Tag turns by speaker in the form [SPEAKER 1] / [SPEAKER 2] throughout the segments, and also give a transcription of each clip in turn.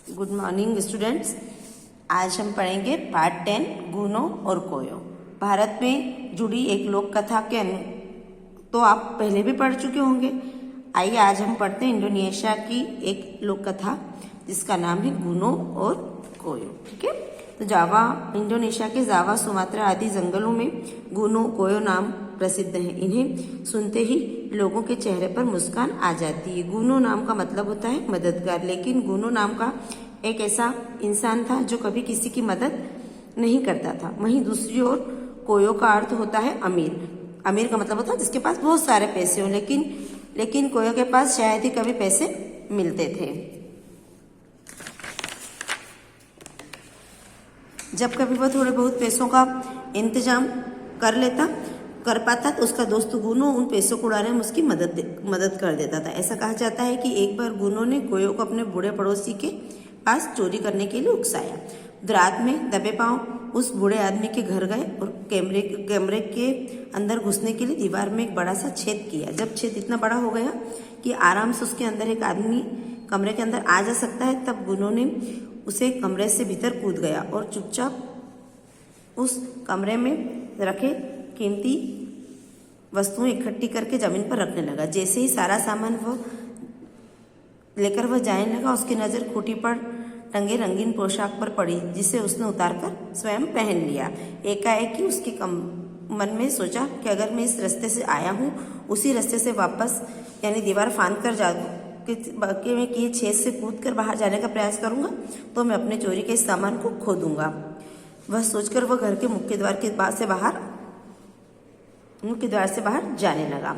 [SPEAKER 1] Good morning students. आज हम पढ़ेंगे पार्ट 10 गूनो और कोयो। भारत में जुड़ी एक लोक कथा के तो आप पहले भी पढ़ चुके होंगे। आइए आज हम पढ़ते हैं इंडोनेशिया की एक लोक कथा जिसका नाम है गूनो और कोयो। ठीक है, तो जावा इंडोनेशिया के जावा, सुमात्रा आदि जंगलों में गूनो कोयो नाम प्रसिद्ध है। इन्हें सुनते ही लोगों के चेहरे पर मुस्कान आ जाती है। गूनो नाम का मतलब होता है मददगार, लेकिन गूनो नाम का एक ऐसा इंसान था जो कभी किसी की मदद नहीं करता था। वहीं दूसरी ओर कोयो का अर्थ होता है अमीर। अमीर का मतलब होता है जिसके पास बहुत सारे पैसे हो, लेकिन कोयो के पास शायद ही कभी पैसे मिलते थे। जब कभी वह थोड़े बहुत पैसों का इंतजाम कर पाता तो उसका दोस्त गूनो उन पैसों को उड़ाने में उसकी मदद कर देता था। ऐसा कहा जाता है कि एक बार गूनो ने कोयो को अपने बूढ़े पड़ोसी के पास चोरी करने के लिए उकसाया। रात में दबे पांव उस बूढ़े आदमी के घर गए और कमरे के अंदर घुसने के लिए दीवार में एक बड़ा सा छेद किया। जब छेद इतना बड़ा हो गया कि आराम से उसके अंदर एक आदमी कमरे के अंदर आ जा सकता है, तब गूनो ने उसे कमरे से भीतर कूद गया और चुपचाप उस कमरे में रखे कीमती वस्तुएं इकट्ठी करके जमीन पर रखने लगा। जैसे ही सारा सामान वो लेकर वह जाने लगा, उसकी नजर खूंटी पर टंगे रंगीन पोशाक पर पड़ी, जिसे उसने उतारकर स्वयं पहन लिया। एकाएक उसके मन में सोचा कि अगर मैं इस रास्ते से आया हूँ उसी रास्ते से वापस यानी दीवार फांद कर बाकी में किए छेद से कूद कर बाहर जाने का प्रयास करूंगा तो मैं अपने चोरी के इस सामान को खो दूंगा। वह सोचकर वह घर के मुख्य द्वार से बाहर जाने लगा।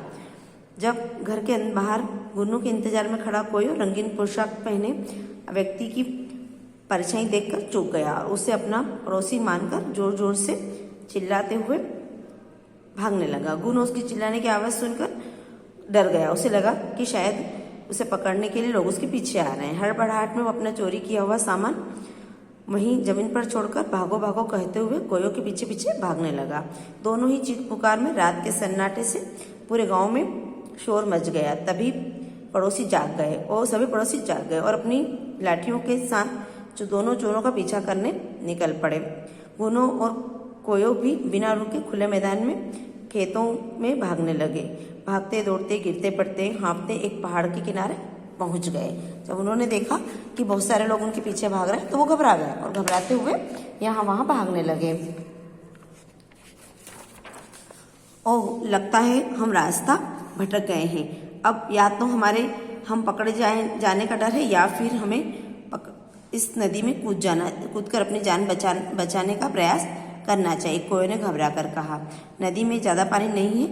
[SPEAKER 1] जब घर के बाहर गूनो के इंतजार में खड़ा कोयो रंगीन पोशाक पहने व्यक्ति की परछाई देखकर चौंक गया और उसे अपना पड़ोसी मानकर जोर जोर से चिल्लाते हुए भागने लगा। गूनो उसकी चिल्लाने की आवाज सुनकर डर गया। उसे लगा कि शायद उसे पकड़ने के लिए लोग उसके पीछे आ रहे हैं। हड़बड़ाहट में वो अपना चोरी किया हुआ सामान वहीं जमीन पर छोड़कर भागो भागो कहते हुए कोयो के पीछे पीछे भागने लगा। दोनों ही चीख पुकार में रात के सन्नाटे से पूरे गांव में शोर मच गया। तभी सभी पड़ोसी जाग गए और अपनी लाठियों के साथ जो दोनों चोरों का पीछा करने निकल पड़े। गूनो और कोयो भी बिना रुके खुले मैदान में खेतों में भागने लगे। भागते दौड़ते गिरते पड़ते हाँफते एक पहाड़ के किनारे पहुंच गए। जब उन्होंने देखा कि बहुत सारे लोग उनके पीछे भाग रहे हैं तो वो घबरा गए और घबराते हुए यहाँ वहां भागने लगे। ओह, लगता है हम रास्ता भटक गए हैं। अब या तो हम पकड़े जाने का डर है या फिर हमें इस नदी में कूद कर अपनी जान बचाने का प्रयास करना चाहिए, कोयो ने घबरा कर कहा। नदी में ज्यादा पानी नहीं है,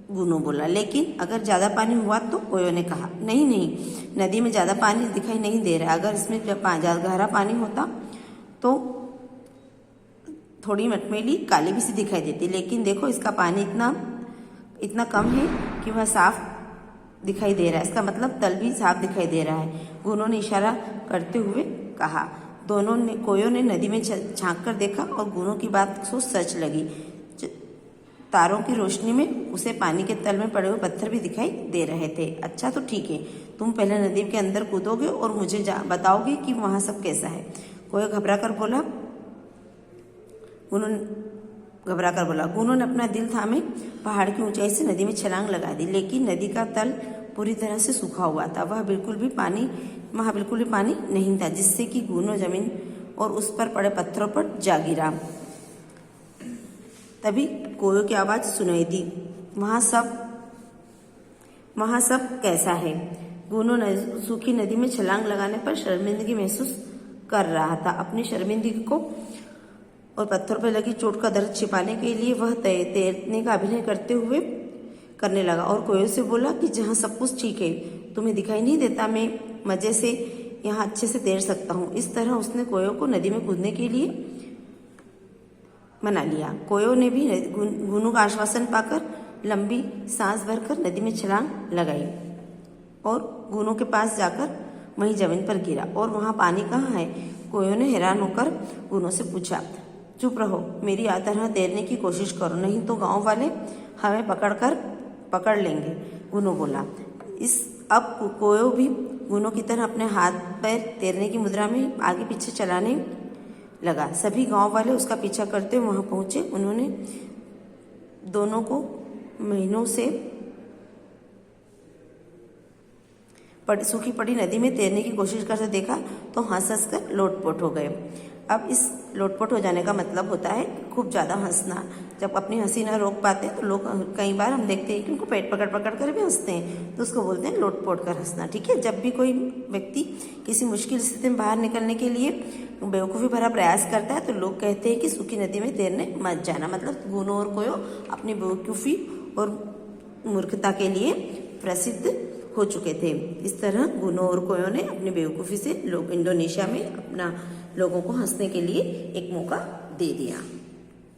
[SPEAKER 1] गूनो बोला। लेकिन अगर ज्यादा पानी हुआ तो कोयो ने कहा। नहीं, नदी में ज्यादा पानी दिखाई नहीं दे रहा। अगर इसमें गहरा पानी होता तो थोड़ी मटमेली काली भी सी दिखाई देती, लेकिन देखो इसका पानी इतना कम है कि वह साफ दिखाई दे रहा है। इसका मतलब तल भी साफ दिखाई दे रहा है, गूनो ने इशारा करते हुए कहा। कोयो ने नदी में झांक कर देखा और गूनो की बात सोच सच लगी। तारों की रोशनी में उसे पानी के तल में पड़े हुए पत्थर भी दिखाई दे रहे थे। अच्छा तो ठीक है, तुम पहले नदी के अंदर कूदोगे और मुझे बताओगे कि वहां सब कैसा है, कोयो घबरा कर बोला। गूनो ने अपना दिल थामे पहाड़ की ऊंचाई से नदी में छलांग लगा दी, लेकिन नदी का तल पूरी तरह से सूखा हुआ था। वहां बिल्कुल भी पानी नहीं था, जिससे कि गूनो जमीन और उस पर पड़े पत्थरों पर जा गिरा। तभी कोयो की आवाज सुनाई दी, वहां सब कैसा है। गूनो सूखी नदी में छलांग लगाने पर शर्मिंदगी महसूस कर रहा था। अपनी शर्मिंदगी को और पत्थरों पर लगी चोट का दर्द छिपाने के लिए वह तैरने का अभिनय करने लगा और कोयो से बोला कि जहाँ सब कुछ ठीक है, तुम्हें दिखाई नहीं देता, मैं मजे से यहाँ अच्छे से तैर सकता हूँ। इस तरह उसने कोयो को नदी में कूदने के लिए मना लिया। कोयो ने भी गूनो का आश्वासन पाकर लंबी सांस भरकर नदी में छलांग लगाई और गूनो के पास जाकर वहीं जमीन पर गिरा। और वहां पानी कहाँ है? कोयो ने हैरान होकर गूनो से पूछा। चुप रहो, मेरी तरह तैरने की कोशिश करो, नहीं तो गांव वाले हमें पकड़ लेंगे। गुनो बोला। अब कोयो भी गुनो की तरह अपने हाथ पैर तैरने की मुद्रा में आगे पीछे चलाने लगा। सभी गांव वाले उसका पीछा करते हुए वहां पहुंचे। उन्होंने दोनों को महीनों से सूखी पड़ी नदी में तैरने की कोशिश करते देखा तो हंस कर लोटपोट हो गए। अब इस लोटपोट हो जाने का मतलब होता है खूब ज़्यादा हंसना। जब अपनी हंसी ना रोक पाते तो लोग, कई बार हम देखते हैं कि उनको पेट पकड़ पकड़ कर भी हंसते हैं, तो उसको बोलते हैं लोटपोट कर हंसना। ठीक है, जब भी कोई व्यक्ति किसी मुश्किल स्थिति में बाहर निकलने के लिए बेवकूफ़ी भरा प्रयास करता है तो लोग कहते हैं कि सूखी नदी में तैरने मत जाना। मतलब गुनो और कोयो अपनी बेवकूफ़ी और मूर्खता के लिए प्रसिद्ध हो चुके थे। इस तरह गुनो और कोयो ने अपनी बेवकूफ़ी से लोग इंडोनेशिया में अपना लोगों को हंसने के लिए एक मौका दे दिया।